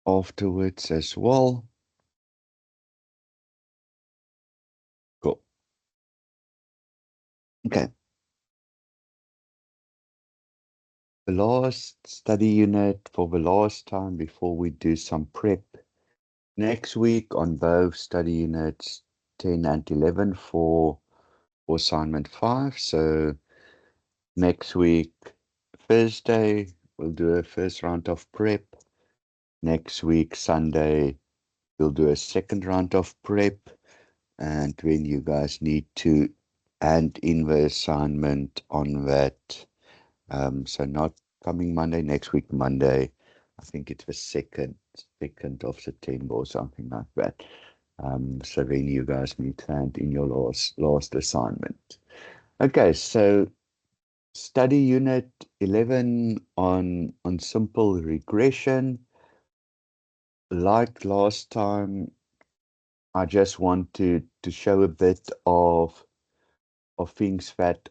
afterwards as well. Cool. Okay. The last study unit for the last time before we do some prep next week on both study units 10 and 11 for assignment 5. So next week, Thursday, we'll do a first round of prep. Next week, Sunday, we'll do a second round of prep. And when you guys need to hand in the assignment on that, so not coming Monday, next week, Monday, I think it's the second of September or something like that. So then you guys need to hand in your last assignment. Okay, so study unit 11 on simple regression. Like last time, I just wanted to show a bit of things that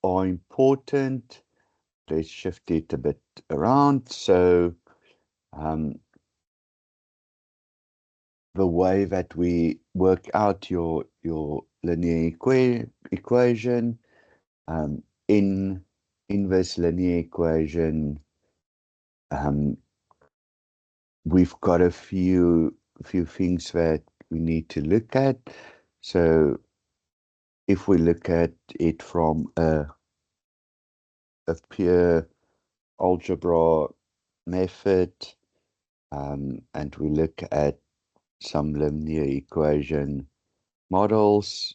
are important. Let's shift it a bit around. So the way that we work out your linear equation, in this linear equation, we've got a few things that we need to look at. So if we look at it from a pure algebra method, and we look at some linear equation models,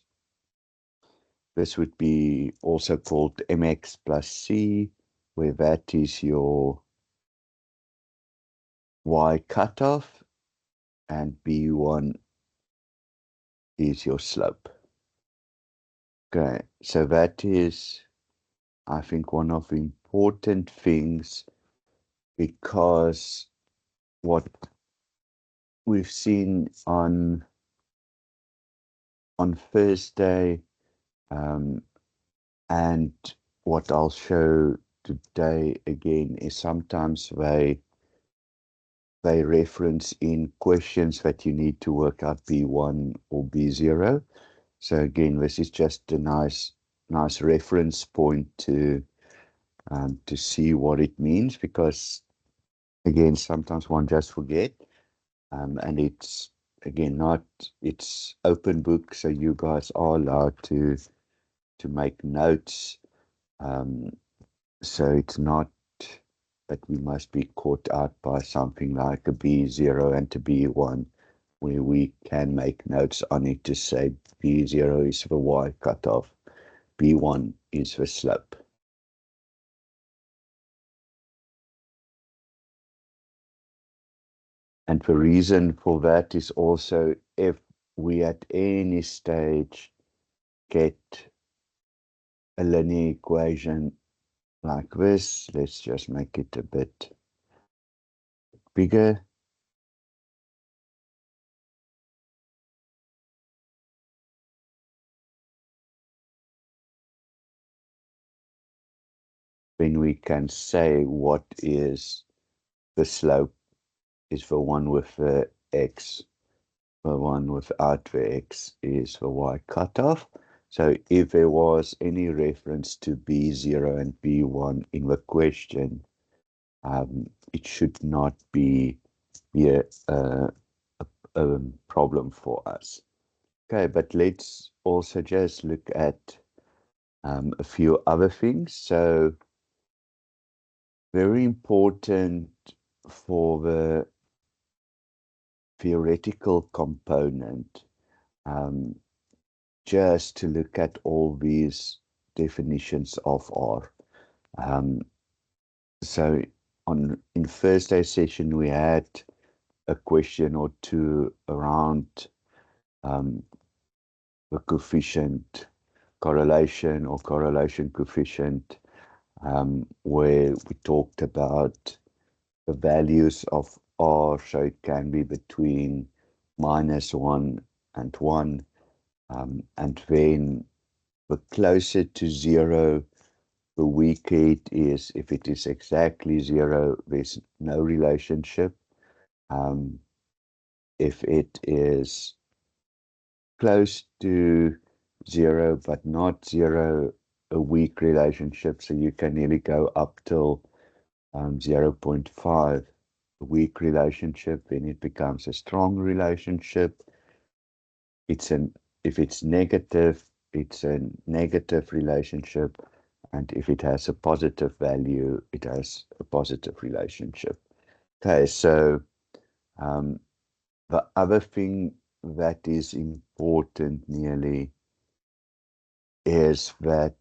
this would be also called mx plus c, where that is your y cutoff and b1 is your slope. Okay, so that is, I think, one of the important things, because what we've seen on Thursday, and what I'll show today again, is sometimes they reference in questions that you need to work out B1 or B0. So again, this is just a nice reference point to see what it means, because again, sometimes one just forget, and it's again it's open book, so you guys are allowed to make notes. So it's not that we must be caught out by something like a B0 and a B1, where we can make notes on it to say B0 is the Y cutoff, B1 is the slope. And the reason for that is also, if we at any stage get a linear equation like this, let's just make it a bit bigger. Then we can say what is the slope is the one with the x, the one without the x is the y cutoff. So if there was any reference to B0 and B1 in the question, it should not be a problem for us. Okay, but let's also just look at a few other things. So very important for the theoretical component, just to look at all these definitions of R. So in Thursday session, we had a question or two around the coefficient correlation or correlation coefficient, where we talked about the values of R, so it can be between -1 and 1, and then the closer to 0, the weaker it is. If it is exactly 0, there's no relationship. Um, if it is close to zero, but not zero, a weak relationship, so you can nearly go up till 0.5. A weak relationship, then it becomes a strong relationship. If it's negative, it's a negative relationship, and if it has a positive value, it has a positive relationship. Okay, so um, the other thing that is important nearly is that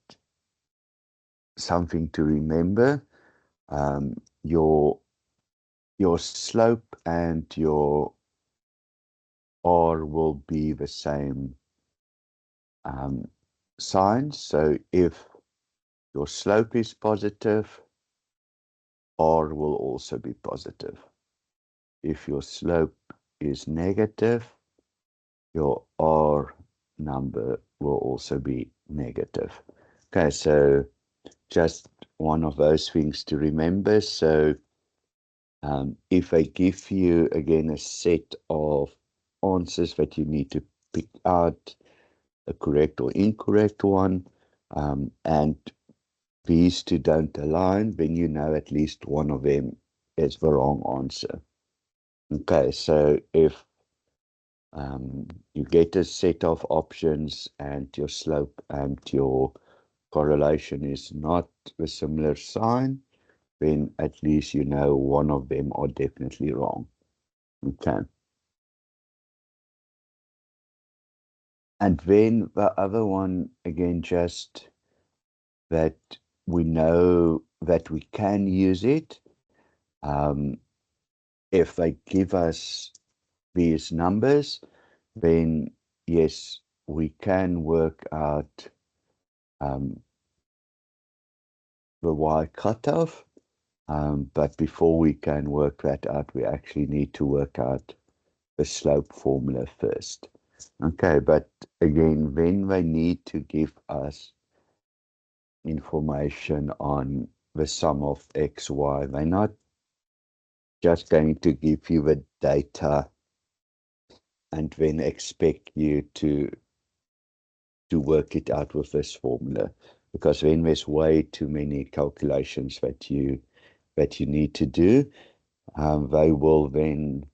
something to remember, um, your slope and your R will be the same um, sign. So if your slope is positive, R will also be positive. If your slope is negative, your R number will also be negative. Okay, so just one of those things to remember. So if I give you again a set of answers that you need to pick out a correct or incorrect one, and these two don't align, then you know at least one of them is the wrong answer. Okay, so if you get a set of options and your slope and your correlation is not a similar sign, then at least you know one of them are definitely wrong. Okay. And then the other one, again, just that we know that we can use it. Um, if they give us these numbers, then yes, we can work out the Y cutoff. But before we can work that out, we actually need to work out the slope formula first. Okay, but again, then they need to give us information on the sum of x, y. They're not just going to give you the data and then expect you to work it out with this formula, because then there's way too many calculations that you need to do. They will then,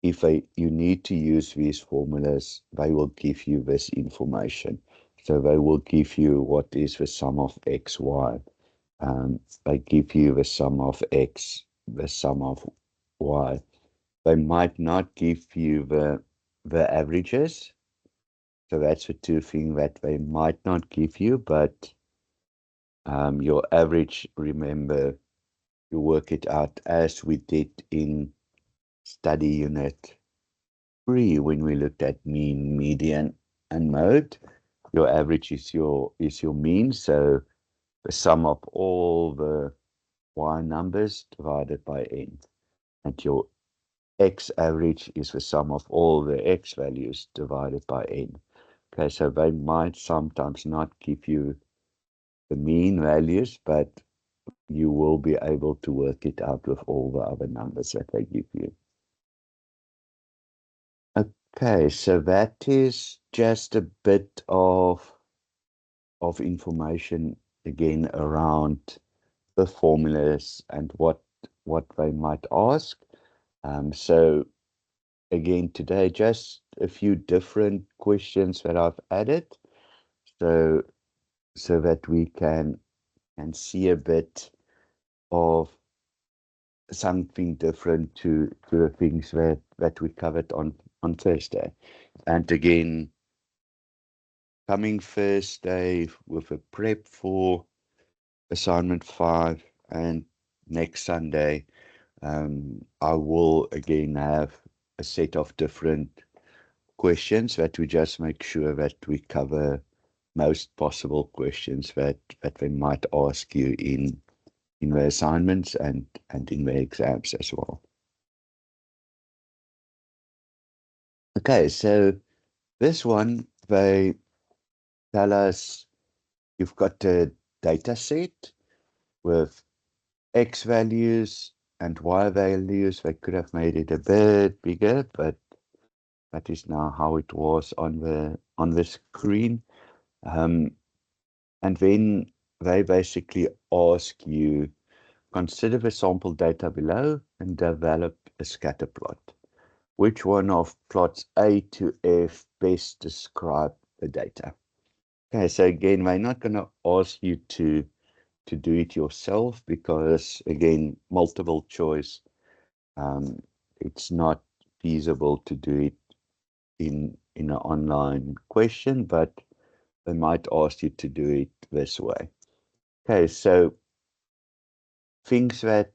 if you need to use these formulas, they will give you this information. So they will give you what is the sum of x, y. They give you the sum of x, the sum of y. They might not give you the averages. So that's the two things that they might not give you, but your average, remember, you work it out as we did in study unit 3 when we looked at mean, median, and mode. Your average is your mean, so the sum of all the y numbers divided by n. And your x average is the sum of all the x values divided by n. Okay, so they might sometimes not give you the mean values, but you will be able to work it out with all the other numbers that they give you. Okay, so that is just a bit of information again around the formulas and what they might ask. So again today, just a few different questions that I've added, so that we can see a bit of something different to the things that we covered on Thursday. And again, coming Thursday with a prep for assignment 5, and next Sunday I will again have a set of different questions that we just make sure that we cover most possible questions that they might ask you in the assignments and in the exams as well. Okay, so this one, they tell us you've got a data set with X values and Y values, they could have made it a bit bigger, but that is now how it was on the screen. And then they basically ask you, consider the sample data below and develop a scatter plot. Which one of plots A to F best describe the data? Okay, so again, we're not going to ask you to do it yourself because, again, multiple choice, it's not feasible to do it in an online question, but they might ask you to do it this way. Okay, so things that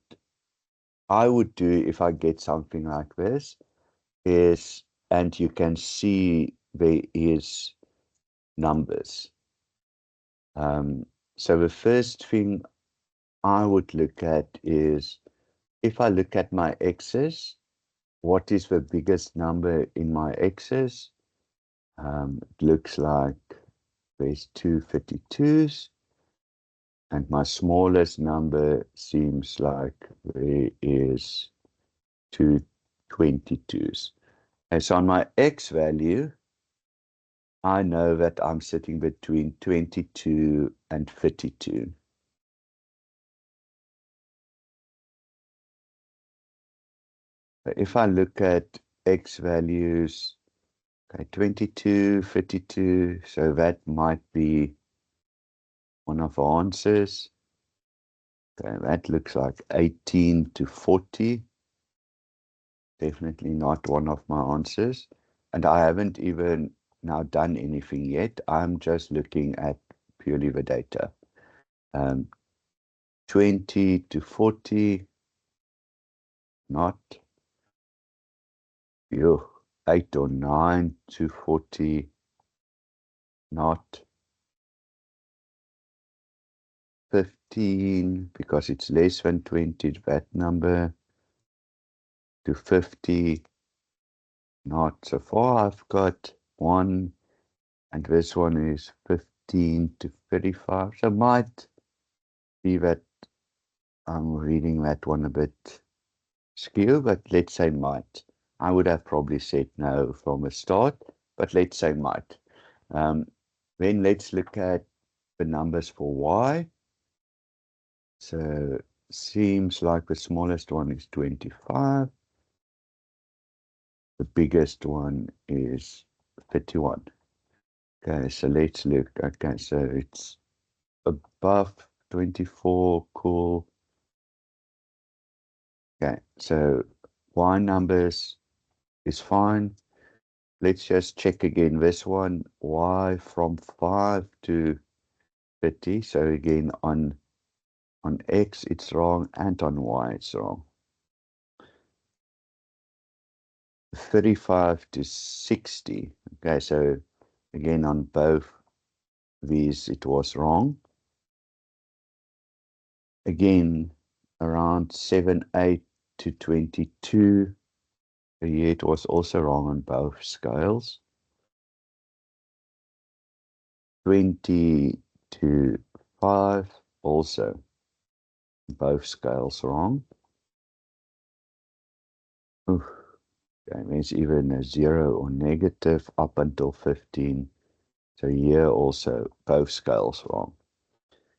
I would do if I get something like this is, and you can see there is numbers. So the first thing I would look at is, if I look at my x's, what is the biggest number in my x's? It looks like there's two 32s, and my smallest number seems like there is two 22s. And so on my x value, I know that I'm sitting between 22 and 32. If I look at x values, okay, 22, 52, so that might be one of our answers. Okay, that looks like 18 to 40. Definitely not one of my answers. And I haven't even now done anything yet. I'm just looking at purely the data. 20 to 40, not. 8 or 9 to 40, not. 15, because it's less than 20, that number. To 50, not. So far I've got 1, and this one is 15 to 35. So might be that I'm reading that one a bit skew, but let's say might. I would have probably said no from the start, but let's say might. Then let's look at the numbers for Y. So seems like the smallest one is 25. The biggest one is 31. Okay, so let's look. Okay, so it's above 24. Cool. Okay, so Y numbers is fine. Let's just check again this one. Y from 5 to 30. So again, on X it's wrong, and on Y it's wrong. 35 to 60. Okay, so again, on both these it was wrong. Again, around 7, 8 to 22. Here it was also wrong on both scales. 20 to 5, also both scales wrong. Oof. Okay, there's even a 0 or negative up until 15. So here also both scales wrong.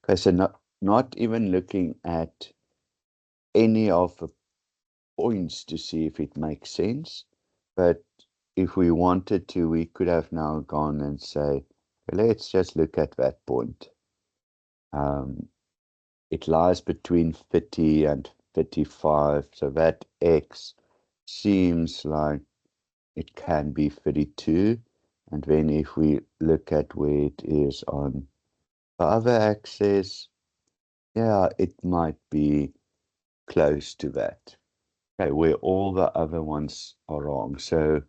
Okay, so not even looking at any of the points to see if it makes sense. But if we wanted to, we could have now gone and say, let's just look at that point. It lies between 30 and 35, so that X seems like it can be 32. And then if we look at where it is on the other axis, yeah, it might be close to that. Okay, where all the other ones are wrong. So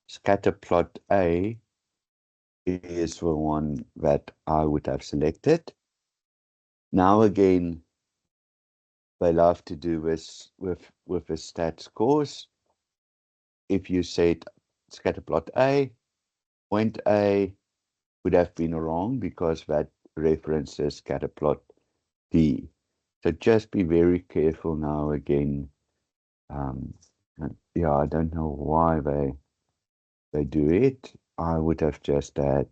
scatter plot A is the one that I would have selected. Now again, they love to do this with the stats course. If you said scatter plot A, point A would have been wrong because that references scatter plot B. So just be very careful now again And yeah, I don't know why they do it. I would have just had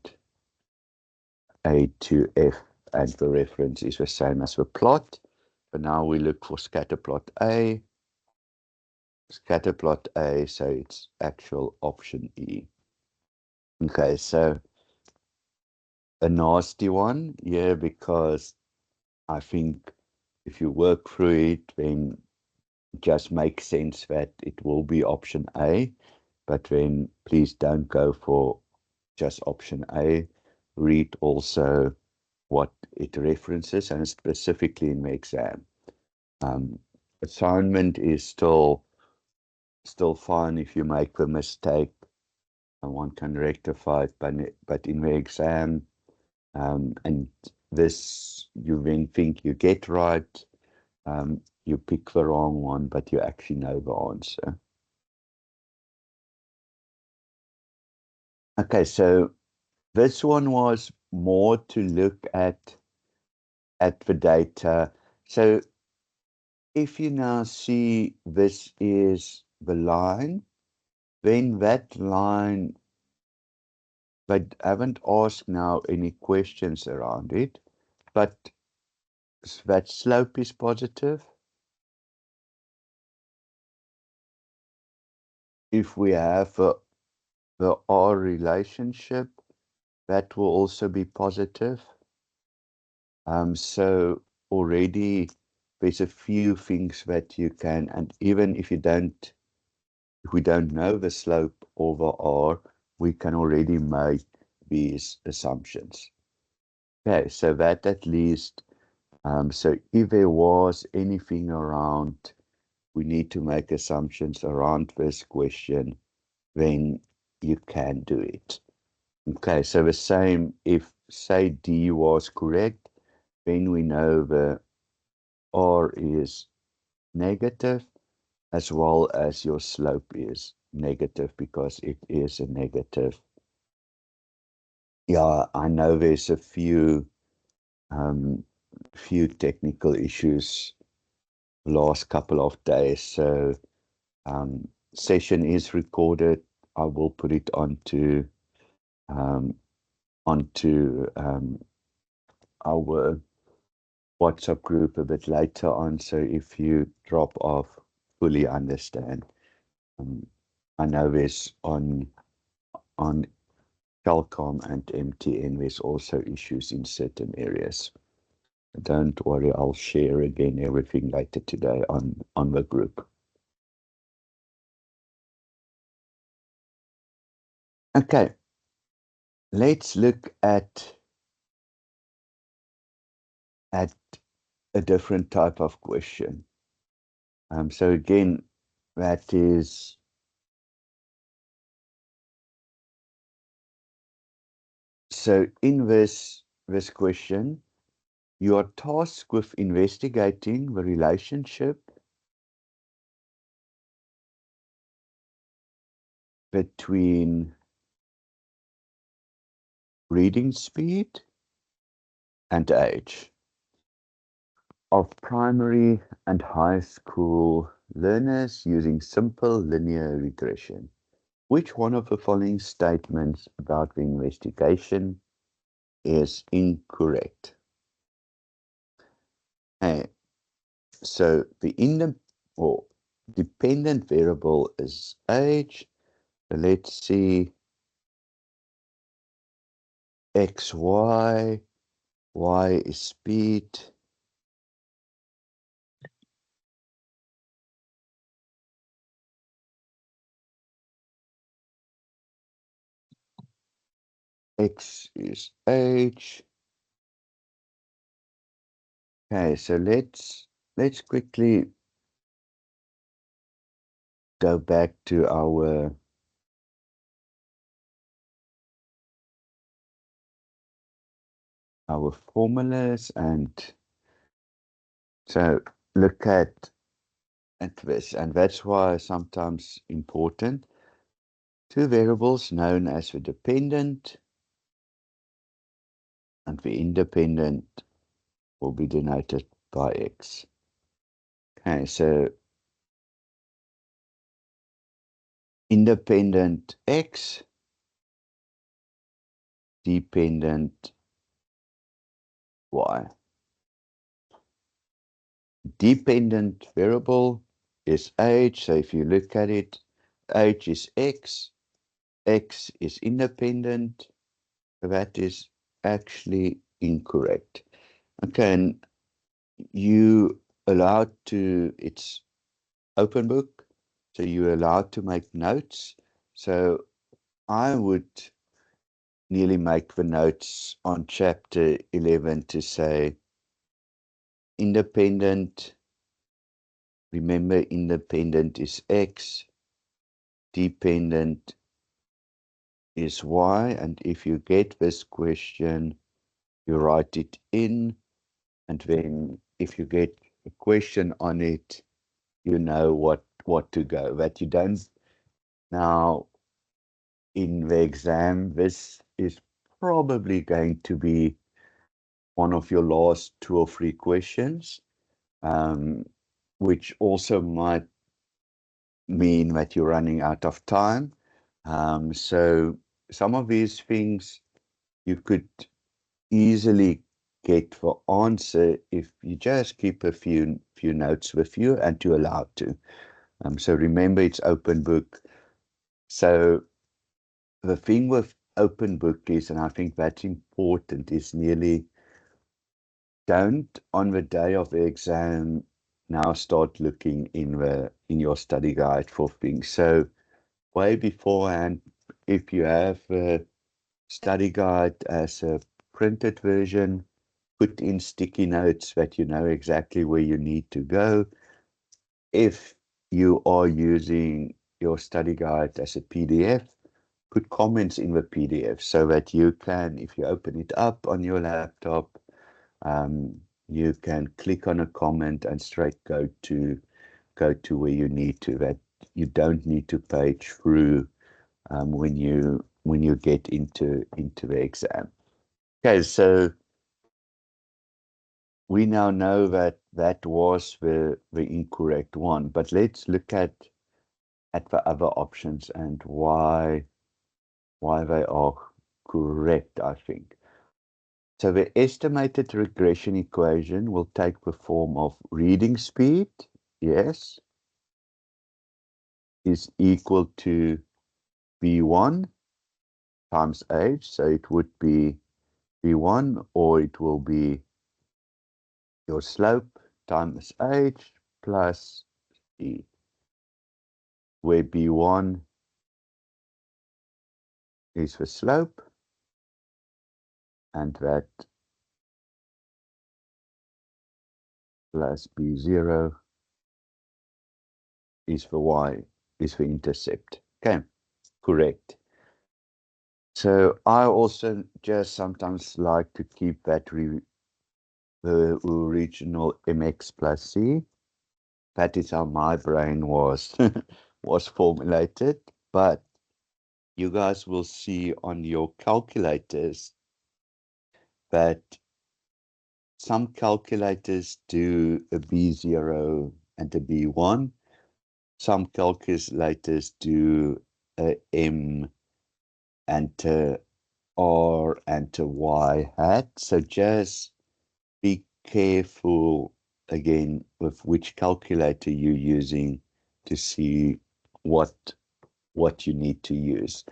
A to F, and the reference is the same as the plot. But now we look for scatterplot A. Scatterplot A, so it's actual option E. Okay, so a nasty one, yeah, because I think if you work through it, then it just makes sense that it will be option A. But then please don't go for just option A. Read also what it references, and specifically in the exam. Assignment is still fine if you make a mistake and one can rectify it, but in the exam, and this you then think you get right, you pick the wrong one, but you actually know the answer. Okay, so this one was more to look at the data. So if you now see this is the line, then that line, but I haven't asked now any questions around it, but that slope is positive. If we have the R relationship, that will also be positive. So already there's a few things that you can, and even if we don't know the slope over R, we can already make these assumptions. Okay, so that at least, so if there was anything around, we need to make assumptions around this question, then you can do it. Okay, so the same, if say D was correct, then we know the R is negative, as well as your slope is negative because it is a negative. Yeah, I know there's a few technical issues last couple of days, so session is recorded. I will put it onto um, our WhatsApp group a bit later on. So if you drop off, fully understand. I know there's on Telkom and MTN, there's also issues in certain areas. Don't worry, I'll share again everything later today on the group. Okay, let's look at a different type of question. So again, that is, so in this question, you are tasked with investigating the relationship between reading speed and age of primary and high school learners using simple linear regression. Which one of the following statements about the investigation is incorrect? Okay, so the or dependent variable is age. So let's see, x, y is speed. X is age. Okay, so let's quickly go back to our formulas, and so look at this, and that's why sometimes important. Two variables known as the dependent and the independent will be denoted by x. Okay, so independent X, dependent Y. Dependent variable is age, so if you look at it, age is X is independent. That is actually incorrect. Okay, and you allowed to, it's open book, so you're allowed to make notes. So I would nearly make the notes on chapter 11 to say independent, remember independent is X, dependent is Y, and if you get this question, you write it in, and then if you get a question on it, you know what to go. That you don't. Now, in the exam, this is probably going to be one of your last 2 or 3 questions, which also might mean that you're running out of time. So some of these things you could easily get the answer if you just keep a few notes with you, and you're allowed to. So remember, it's open book. So the thing with open book is, and I think that's important, is nearly don't on the day of the exam now start looking in your study guide for things. So way beforehand, if you have a study guide as a printed version, put in sticky notes that you know exactly where you need to go. If you are using your study guide as a PDF, put comments in the PDF so that you can, if you open it up on your laptop, you can click on a comment and straight go to where you need to. That you don't need to page through when you get into the exam. Okay, so we now know that that was the incorrect one, but let's look at the other options and why they are correct, I think. So the estimated regression equation will take the form of reading speed, yes, is equal to B1 times age. So it would be B1, or it will be your slope times age plus E, where B1 is the slope, and that plus B0 is the Y, is the intercept. Okay, correct. So I also just sometimes like to keep that the original MX plus C. That is how my brain was was formulated. But you guys will see on your calculators that some calculators do a B0 and a B1. Some calculators do a M and a R and a Y hat. So just be careful again with which calculator you're using to see what you need to use.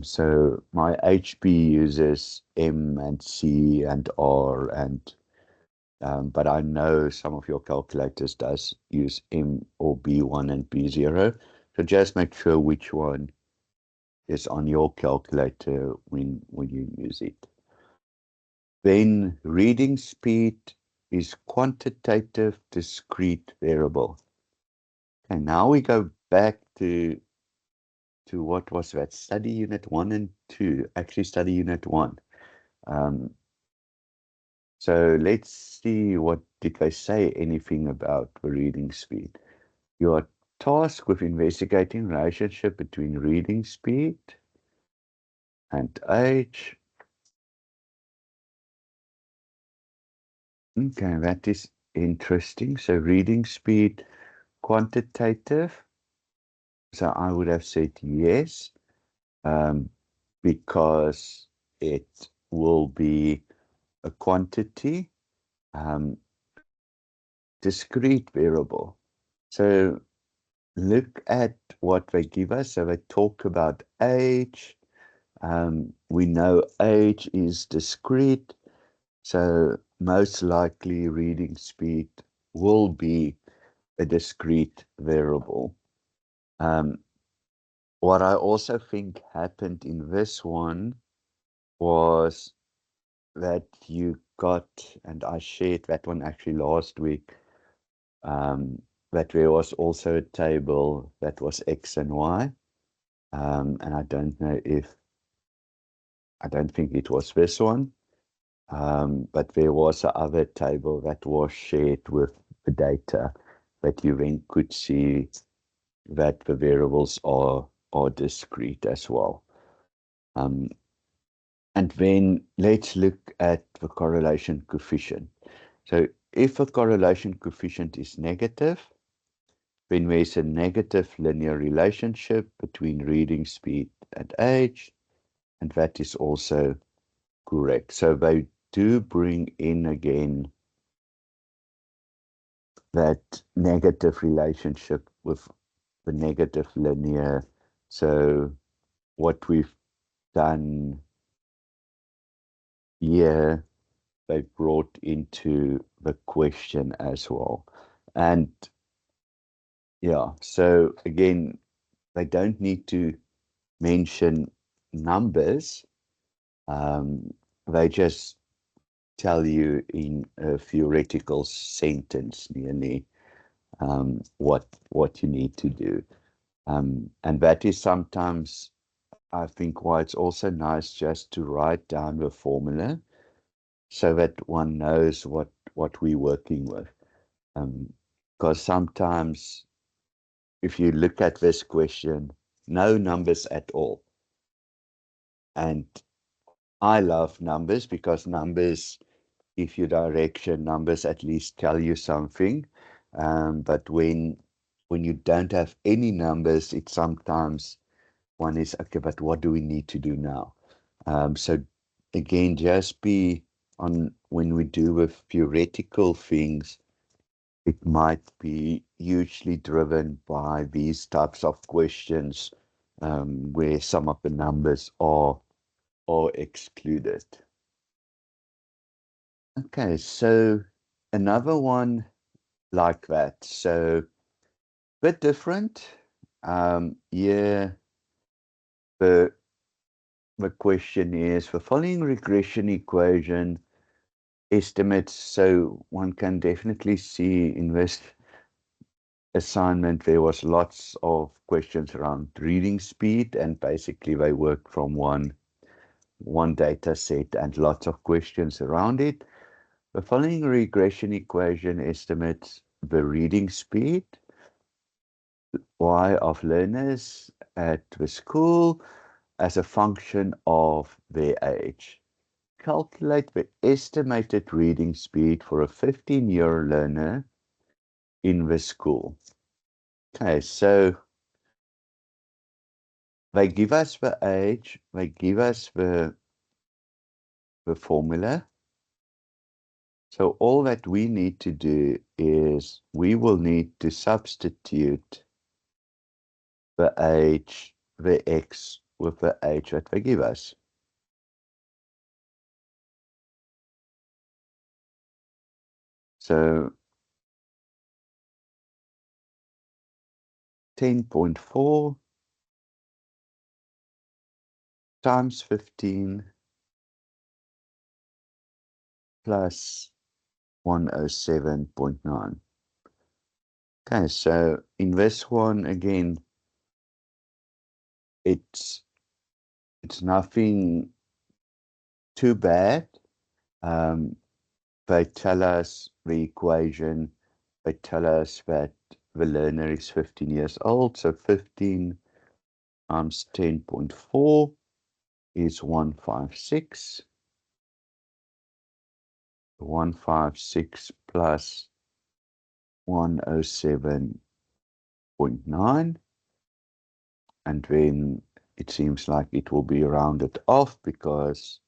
So my HP uses M and C and R, and but I know some of your calculators does use M or B1 and B0. So just make sure which one is on your calculator when you use it. Then reading speed is quantitative discrete variable. And now we go back to what was that? Study unit 1 and 2, actually study unit 1. So let's see, what did they say anything about the reading speed? You are tasked with investigating relationship between reading speed and age. Okay, that is interesting. So reading speed, quantitative. So I would have said yes, because it will be a quantity, discrete variable. So look at what they give us. So they talk about age. We know age is discrete, so most likely reading speed will be a discrete variable. What I also think happened in this one was that you got, and I shared that one actually last week, that there was also a table that was X and Y. And I don't know if, I don't think it was this one, but there was a other table that was shared with the data that you then could see that the variables are discrete as well. And then let's look at the correlation coefficient. So if a correlation coefficient is negative, then there's a negative linear relationship between reading speed and age, and that is also correct. So they do bring in again that negative relationship with the negative linear. So what we've done here, they brought into the question as well. And yeah, so again, they don't need to mention numbers. They just tell you in a theoretical sentence nearly what you need to do. And that is sometimes, I think, why it's also nice just to write down the formula so that one knows what we're working with. Because sometimes if you look at this question, no numbers at all. And I love numbers because numbers give you direction, numbers at least tell you something. But when you don't have any numbers, it sometimes one is, okay, but what do we need to do now? So again, just be on when we do with theoretical things, it might be hugely driven by these types of questions, where some of the numbers are excluded. Okay, so another one like that. So bit different. Yeah, the question is the following regression equation estimates. So one can definitely see in this assignment there was lots of questions around reading speed, and basically they worked from one data set and lots of questions around it. The following regression equation estimates the reading speed y of learners at the school as a function of their age. Calculate the estimated reading speed for a 15-year learner in the school. Okay, so they give us the age, they give us the formula. So all that we need to do is we will need to substitute the age, the x, with the age that they give us. So 10.4 times 15 plus 107.9. Okay, so in this one, again, it's nothing too bad. They tell us the equation, they tell us that the learner is 15 years old, so 15 times 10.4 is 156. 156 plus 107.9. and then it seems like it will be rounded off because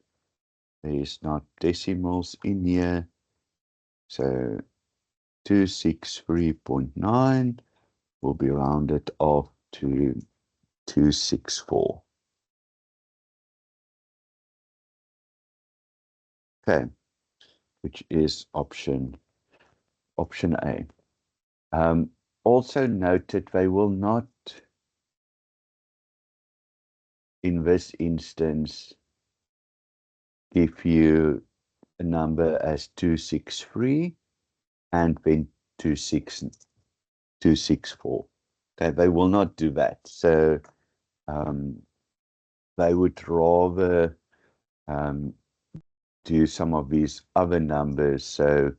there is not decimals in here. So 263.9 will be rounded off to 264. Okay, which is option A. Also noted they will not, in this instance, give you a number as 263 and then 264. Okay, they will not do that. So they would rather do some of these other numbers. So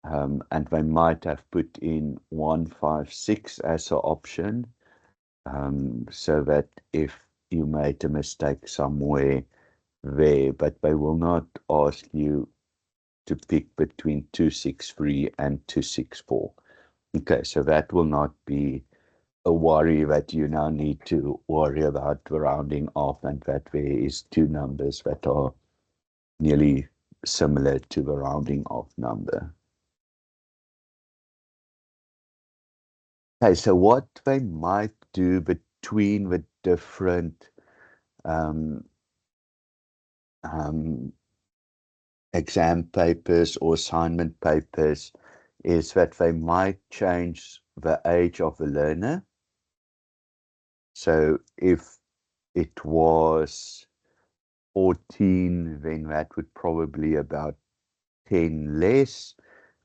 and they might have put in 156 as an option, so that if you made a mistake somewhere there, but they will not ask you to pick between 263 and 264. Okay, so that will not be a worry that you now need to worry about rounding off, and that there is two numbers that are nearly similar to the rounding off number. Okay, so what they might do between the different um, um, exam papers or assignment papers is that they might change the age of the learner. So if it was 14, then that would probably about 10 less.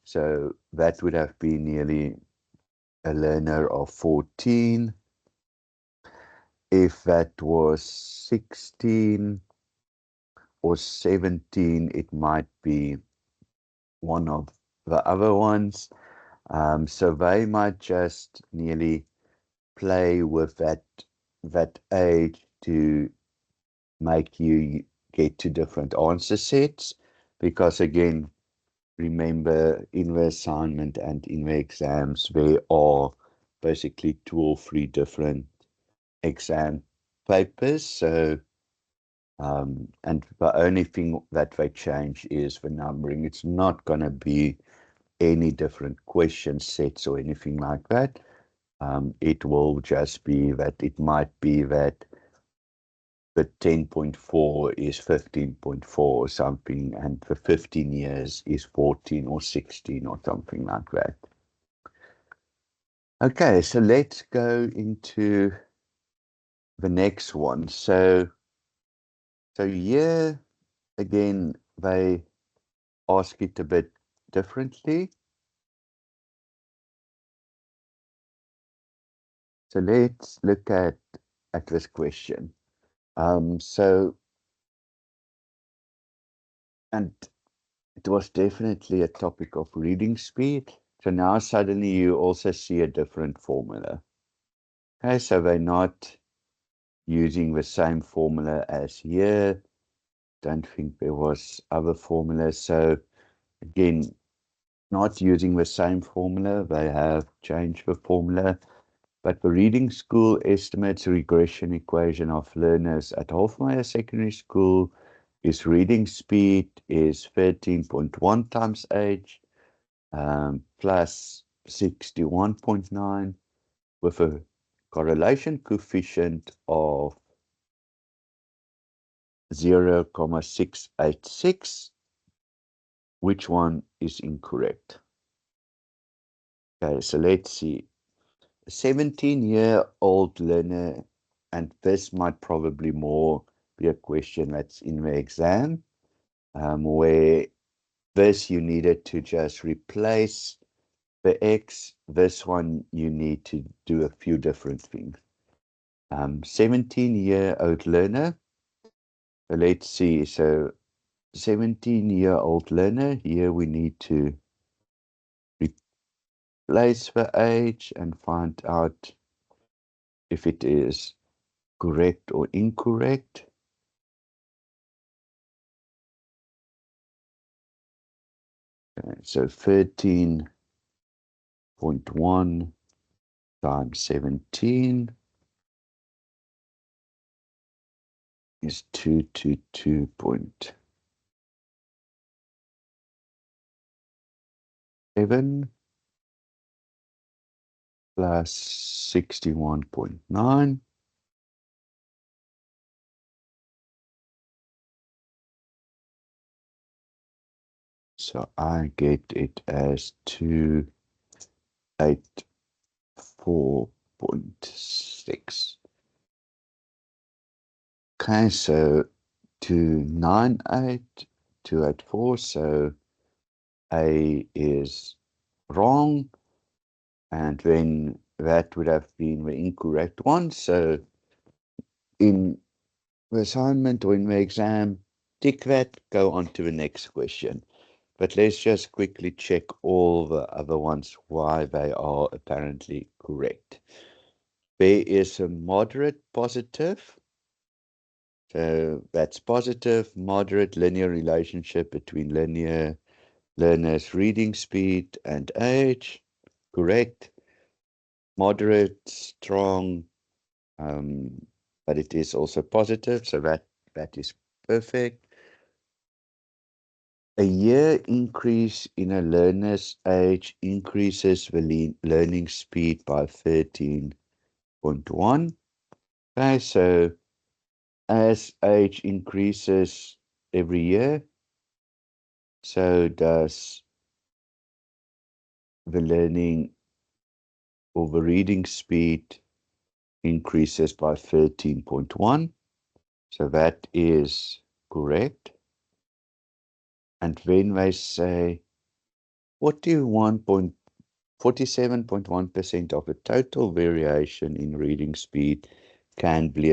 So that would have been nearly a learner of 14. If that was 16 or 17, it might be one of the other ones. So they might just nearly play with that age to make you get to different answer sets, because again, remember, in the assignment and in the exams, there are basically 2 or 3 different exam papers. So and the only thing that they change is the numbering. It's not going to be any different question sets or anything like that. It will just be that it might be that the 10.4 is 15.4 or something, and the 15 years is 14 or 16 or something like that. Okay, so let's go into the next one. So here again, they ask it a bit differently. So let's look at this question. So, and it was definitely a topic of reading speed. So now suddenly you also see a different formula. Okay, so they're not using the same formula as here. Don't think there was other formulas. So again, not using the same formula, they have changed the formula. But the reading school estimates a regression equation of learners at Hofmeyr Secondary School is reading speed is 13.1 times age plus 61.9 with a correlation coefficient of 0.686. Which one is incorrect? Okay, so let's see. A 17-year-old learner, and this might probably more be a question that's in the exam, where this you needed to just replace the X. This one you need to do a few different things. 17-year-old learner. So let's see. So 17-year-old learner, here we need to replace the age and find out if it is correct or incorrect. So 13.1 times 17 is 222.7 plus 61.9. So I get it as 284.6. Okay, so 298, so A is wrong, and then that would have been the incorrect one. So in the assignment or in the exam, tick that, go on to the next question. But let's just quickly check all the other ones, why they are apparently correct. There is a moderate positive. So that's positive, moderate linear relationship between learners' reading speed and age. Correct. Moderate, strong, but it is also positive, so that is perfect. A year increase in a learner's age increases the learning speed by 13.1. Okay, so as age increases every year, so does the learning or the reading speed increases by 13.1. So that is correct. And then they say 47.1% of the total variation in reading speed can be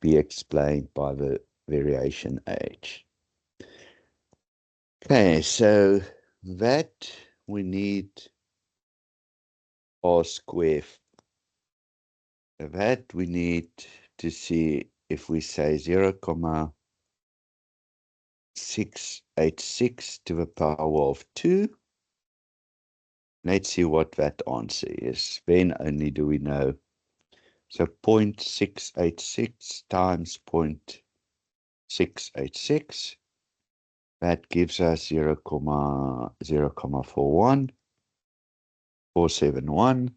explained by the variation age. Okay, so that we need R square. That we need to see if we say 0.686 to the power of 2. Let's see what that answer is. Then only do we know. So 0.686 times 0.686, that gives us 0.041,471.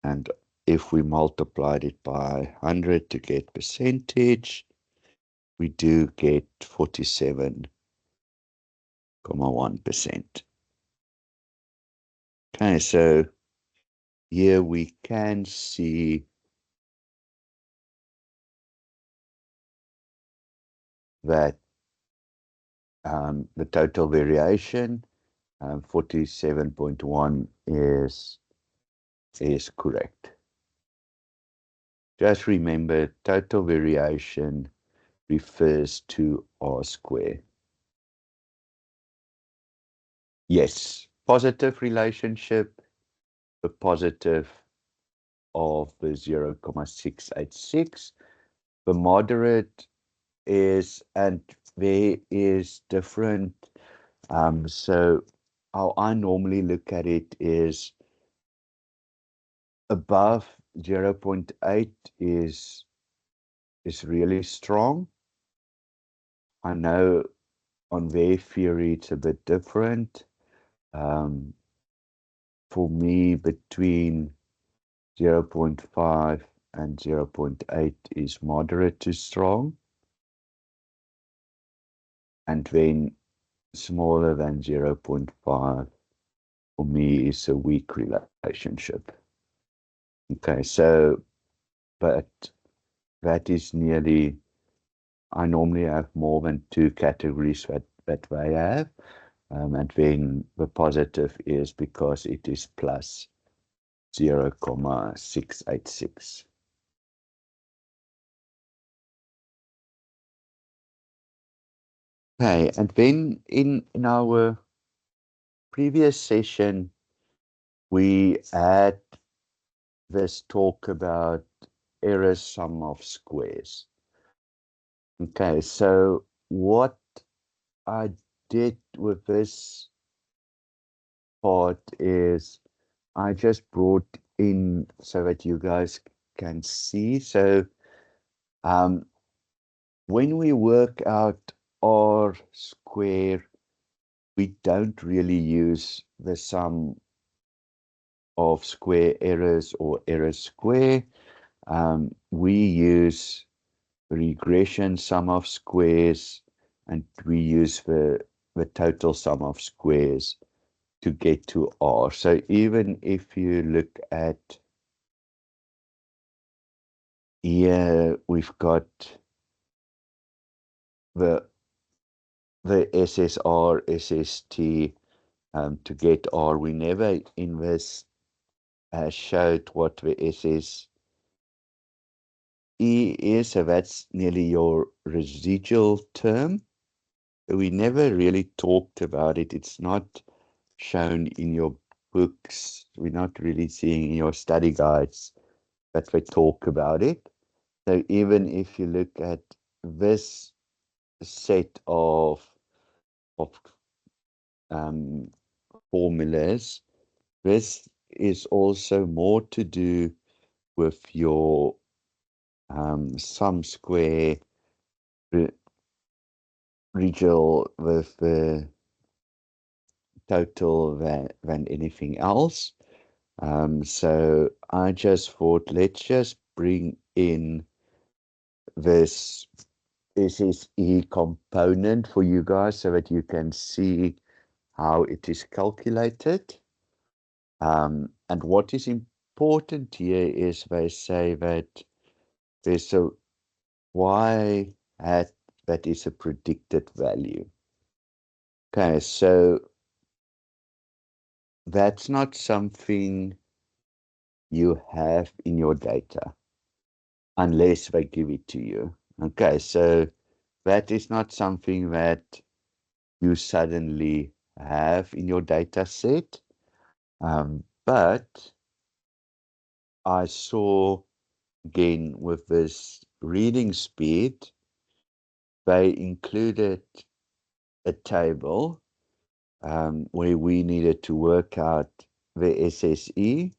And if we multiplied it by 100 to get percentage, we do get 47.1%. Okay, so here we can see that the total variation, 47.1, is correct. Just remember, total variation refers to R square. Yes, positive relationship, the positive of the 0.686. The moderate is, and there is different. So how I normally look at it is above 0.8 is really strong. I know on their theory it's a bit different. For me, between 0.5 and 0.8 is moderate to strong, and then smaller than 0.5 for me is a weak relationship. Okay, so, but that is nearly, I normally have more than 2 categories that I have, and then the positive is because it is plus 0.686. Okay, and then in our previous session, we had this talk about error sum of squares. Okay, so what I did with this part is I just brought in so that you guys can see. So when we work out r square, we don't really use the sum of square errors or error square. We use regression sum of squares, and we use the total sum of squares to get to R. So even if you look at here, we've got the SSR, SST to get R. We never in this showed what the SSE is, so that's nearly your residual term. We never really talked about it. It's not shown in your books. We're not really seeing in your study guides that they talk about it. So even if you look at this set of um, formulas, this is also more to do with your sum square regional with the total than anything else. So I just thought, let's just bring in this SSE component for you guys so that you can see how it is calculated. And what is important here is they say that there's a y hat that is a predicted value. Okay, so that's not something you have in your data unless they give it to you. Okay, so that is not something that you suddenly have in your data set. But I saw again with this reading speed, they included a table where we needed to work out the SSE.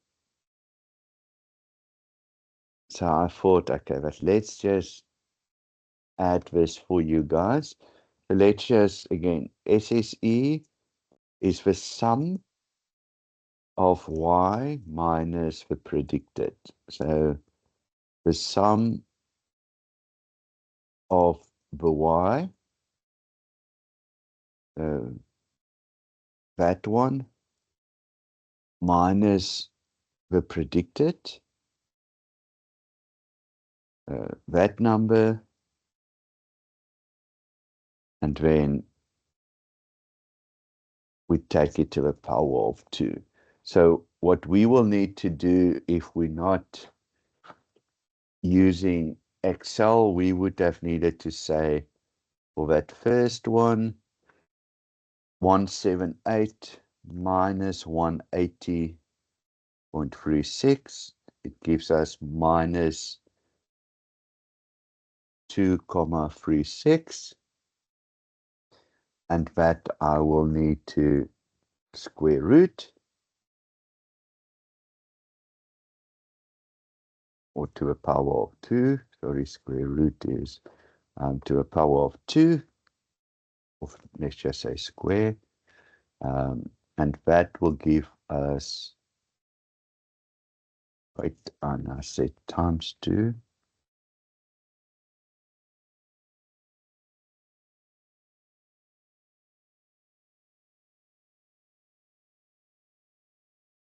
So I thought, okay, but let's just add this for you guys. So let's just, again, SSE is the sum of y minus the predicted. So the sum of the y, that one, minus the predicted, that number, and then we take it to the power of 2. So what we will need to do if we're not using Excel, we would have needed to say for that first one, 178 minus 180.36. It gives us minus 2,36. And that I will need to square root, or to the power of 2. Sorry, square root is to the power of 2, or let's just say square. And that will give us, wait, and I said times 2.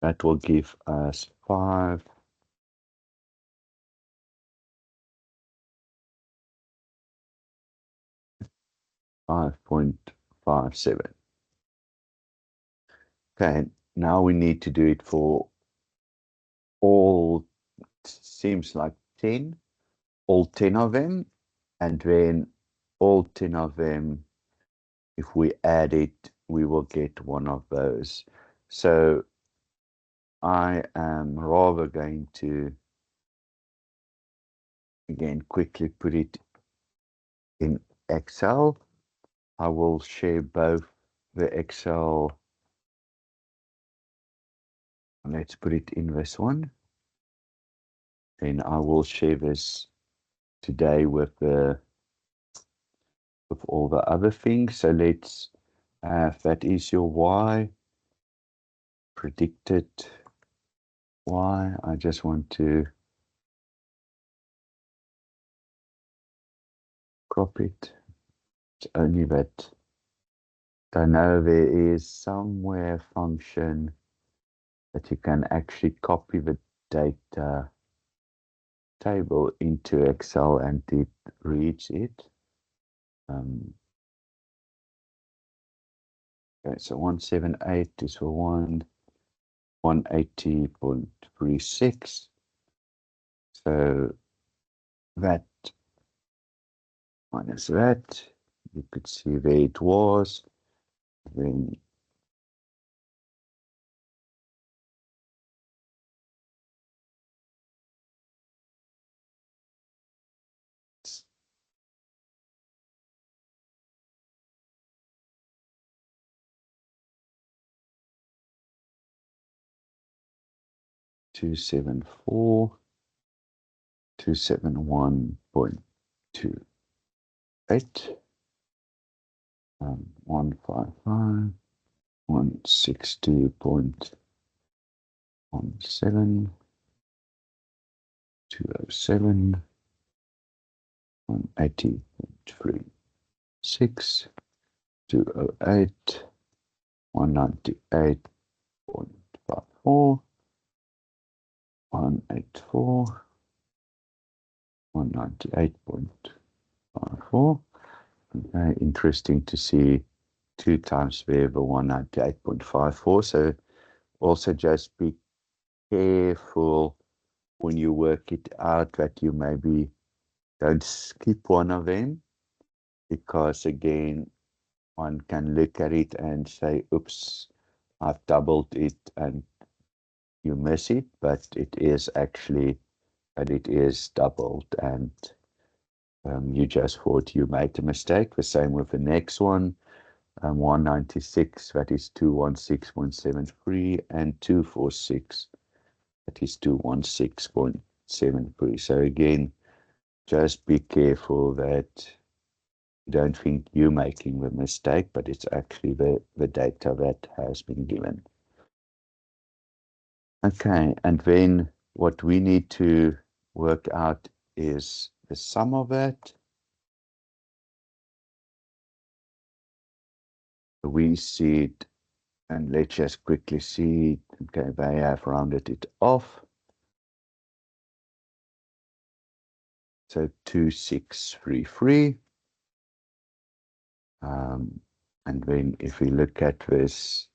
That will give us 5.57. Okay, now we need to do it for all, seems like 10, all 10 of them, and then all 10 of them, if we add it, we will get one of those. So I am rather going to, again, quickly put it in Excel. I will share both the Excel. Let's put it in this one. Then I will share this today with the with all the other things. So let's have that is your y, predicted y. I just want to crop it. It's only that I know there is somewhere function that you can actually copy the data table into Excel and it reads it. Okay, so 178 is for 180.36. So that minus that, you could see where it was. Then it's 274, 271.28, 155, 160.17, 207, 180.36, 208, 198.54, 184, 198.54. Okay, interesting to see 2 times variable 198.54. So also just be careful when you work it out that you maybe don't skip one of them, because again, one can look at it and say, oops, I've doubled it, and you miss it, but it is actually, and it is doubled, and you just thought you made a mistake. The same with the next one, 196, that is 216.73, and 246, that is 216.73. So again, just be careful that you don't think you're making the mistake, but it's actually the data that has been given. Okay, and then what we need to work out is the sum of that. We see it, and let's just quickly see. Okay, they have rounded it off. So 2633. And then if we look at this,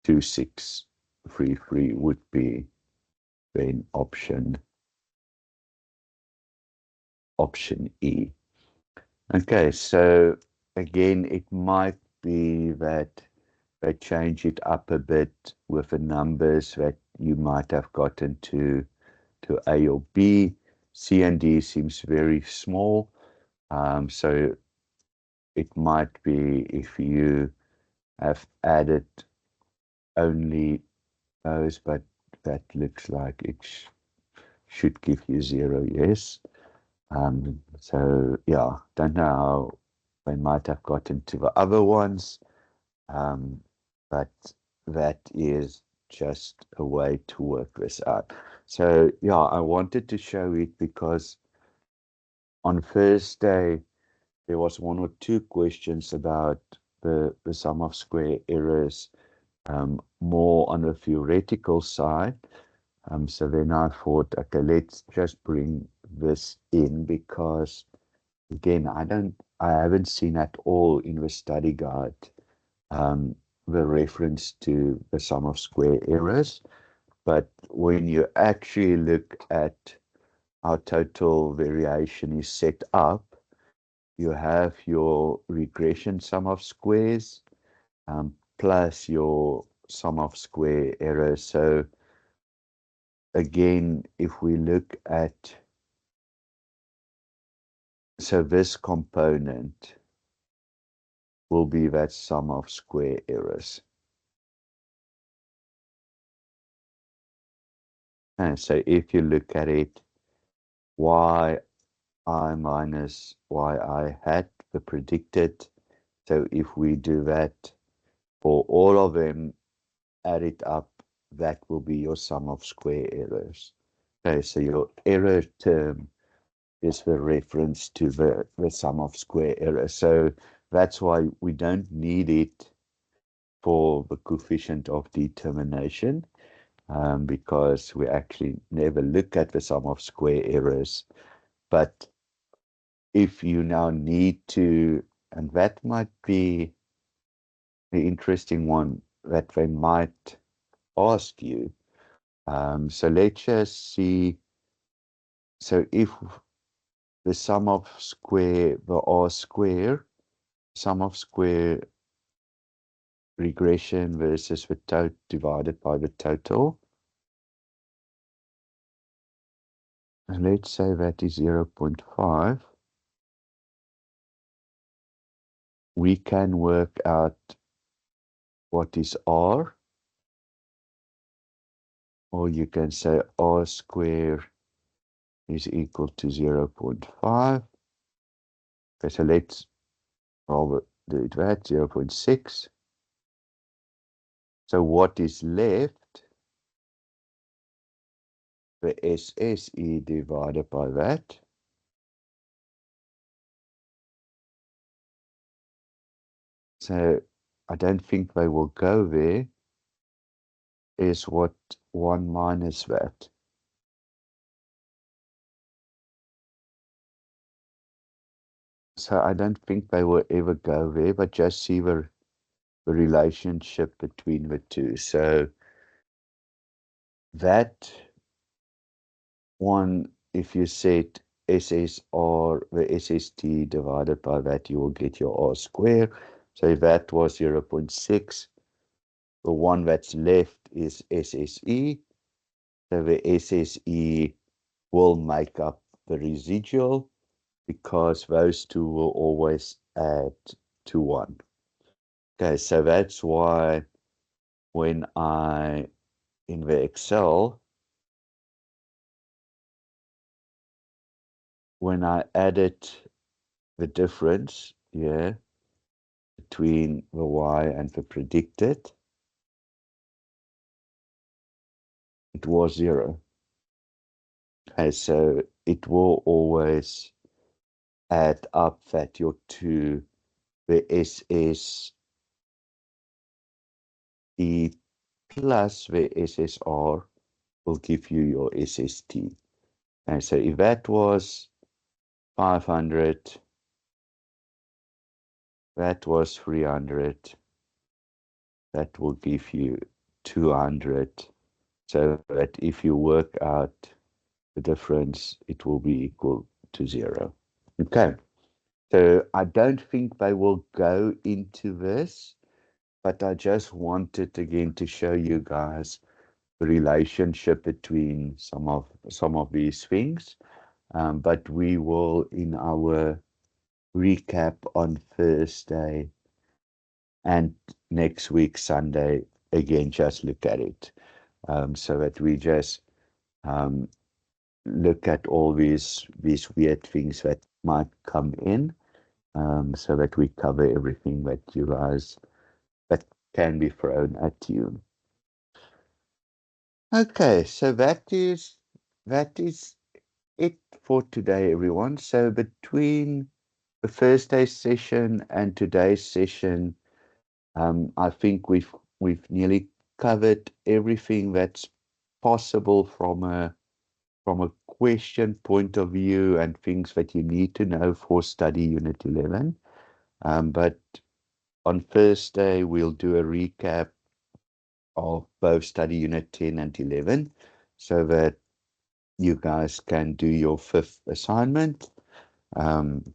2633 would be then option E. Okay, so again, it might be that they change it up a bit with the numbers that you might have gotten to A or B. C and D seems very small. So it might be if you have added only those, but that looks like it should give you 0, yes. So yeah, don't know how they might have gotten to the other ones, but that is just a way to work this out. So yeah, I wanted to show it because on Thursday there was 1 or 2 questions about the sum of square errors, more on the theoretical side. So then I thought, okay, let's just bring this in, because again, I haven't seen at all in the study guide the reference to the sum of square errors. But when you actually look at how total variation is set up, you have your regression sum of squares plus your sum of square errors. So again, if we look at, so this component will be that sum of square errors. And so if you look at it, y I minus yi hat, the predicted. So if we do that for all of them, add it up, that will be your sum of square errors. Okay, so your error term is the reference to the sum of square errors. So that's why we don't need it for the coefficient of determination, because we actually never look at the sum of square errors. But if you now need to, and that might be the interesting one that they might ask you. So let's just see. So if the sum of square, the R square, sum of square regression versus the total divided by the total, and let's say that is 0.5, we can work out what is R, or you can say R square is equal to 0.5. Okay, so let's rather do that, 0.6. So what is left? The SSE divided by that. So I don't think they will go there, is what 1 minus that. So I don't think they will ever go there, but just see the relationship between the two. So that one, if you set SSR, the SST divided by that, you will get your R square. So if that was 0.6, the one that's left is SSE. So the SSE will make up the residual, because those two will always add to 1. Okay, so that's why when in the Excel, when I added the difference here between the y and the predicted, it was 0. Okay, so it will always add up that your two, the SSE plus the SSR will give you your SST. And so if that was 500, that was 300, that will give you 200. So that if you work out the difference, it will be equal to 0. Okay, so I don't think they will go into this, but I just wanted again to show you guys the relationship between some of these things. But we will, in our recap on Thursday and next week Sunday, again just look at it, so that we just look at all these weird things that might come in, so that we cover everything that you guys that can be thrown at you. Okay, so that is it for today, everyone. So between the Thursday session and today's session, I think we've nearly covered everything that's possible from a question point of view, and things that you need to know for study unit 11. But on Thursday, we'll do a recap of both study unit 10 and 11, so that you guys can do your 5th assignment. And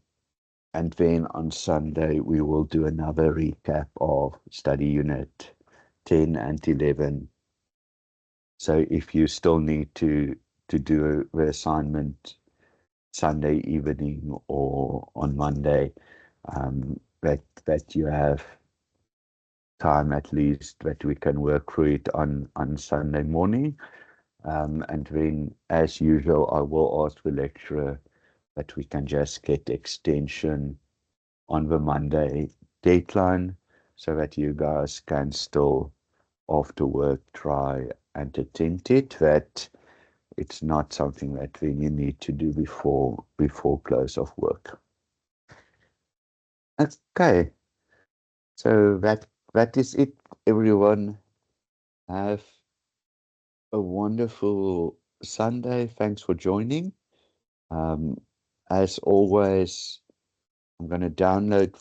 then on Sunday, we will do another recap of study unit 10 and 11. So if you still need to do the assignment Sunday evening or on Monday, that you have time at least, that we can work through it on Sunday morning. And then, as usual, I will ask the lecturer that we can just get extension on the Monday deadline so that you guys can still, after work, try and attempt it. That it's not something that we need to do before close of work. Okay, so that is it, everyone. Have a wonderful Sunday. Thanks for joining. As always, I'm going to download